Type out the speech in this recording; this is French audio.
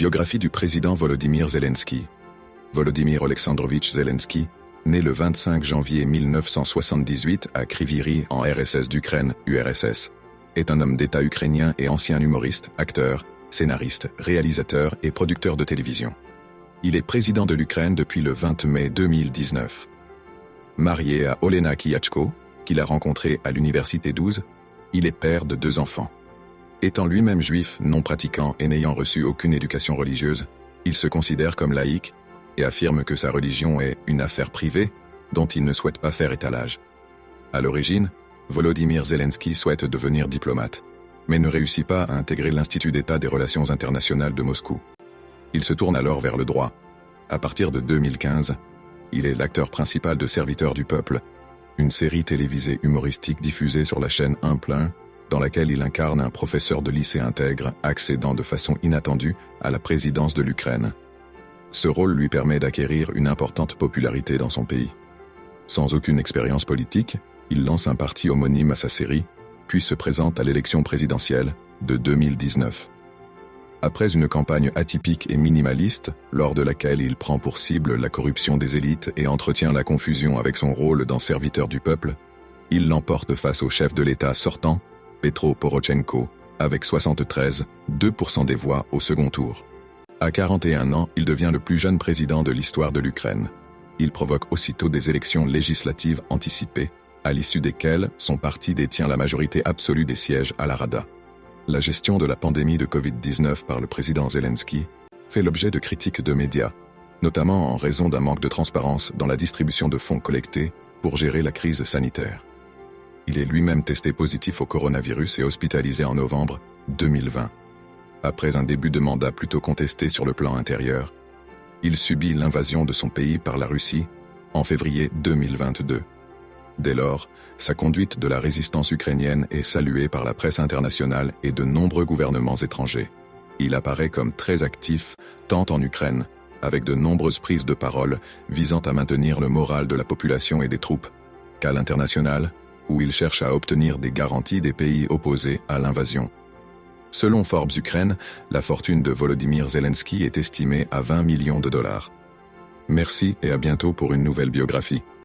Biographie du président Volodymyr Zelensky. Volodymyr Oleksandrovitch Zelensky, né le 25 janvier 1978 à Kryvyi en RSS d'Ukraine, URSS, est un homme d'État ukrainien et ancien humoriste, acteur, scénariste, réalisateur et producteur de télévision. Il est président de l'Ukraine depuis le 20 mai 2019. Marié à Olena Kyachko, qu'il a rencontrée à l'Université 12, il est père de 2 enfants. Étant lui-même juif, non pratiquant et n'ayant reçu aucune éducation religieuse, il se considère comme laïque et affirme que sa religion est une affaire privée dont il ne souhaite pas faire étalage. À l'origine, Volodymyr Zelensky souhaite devenir diplomate, mais ne réussit pas à intégrer l'Institut d'État des Relations internationales de Moscou. Il se tourne alors vers le droit. À partir de 2015, il est l'acteur principal de Serviteurs du Peuple, une série télévisée humoristique diffusée sur la chaîne 1+1, dans laquelle il incarne un professeur de lycée intègre accédant de façon inattendue à la présidence de l'Ukraine. Ce rôle lui permet d'acquérir une importante popularité dans son pays. Sans aucune expérience politique, il lance un parti homonyme à sa série, puis se présente à l'élection présidentielle de 2019. Après une campagne atypique et minimaliste, lors de laquelle il prend pour cible la corruption des élites et entretient la confusion avec son rôle dans Serviteurs du Peuple, il l'emporte face au chef de l'État sortant, Petro Porochenko, avec 73,2% des voix au second tour. À 41 ans, il devient le plus jeune président de l'histoire de l'Ukraine. Il provoque aussitôt des élections législatives anticipées, à l'issue desquelles son parti détient la majorité absolue des sièges à la Rada. La gestion de la pandémie de Covid-19 par le président Zelensky fait l'objet de critiques de médias, notamment en raison d'un manque de transparence dans la distribution de fonds collectés pour gérer la crise sanitaire. Il est lui-même testé positif au coronavirus et hospitalisé en novembre 2020. Après un début de mandat plutôt contesté sur le plan intérieur, il subit l'invasion de son pays par la Russie en février 2022. Dès lors, sa conduite de la résistance ukrainienne est saluée par la presse internationale et de nombreux gouvernements étrangers. Il apparaît comme très actif, tant en Ukraine, avec de nombreuses prises de parole visant à maintenir le moral de la population et des troupes, qu'à l'international, où il cherche à obtenir des garanties des pays opposés à l'invasion. Selon Forbes Ukraine, la fortune de Volodymyr Zelensky est estimée à $20 millions. Merci et à bientôt pour une nouvelle biographie.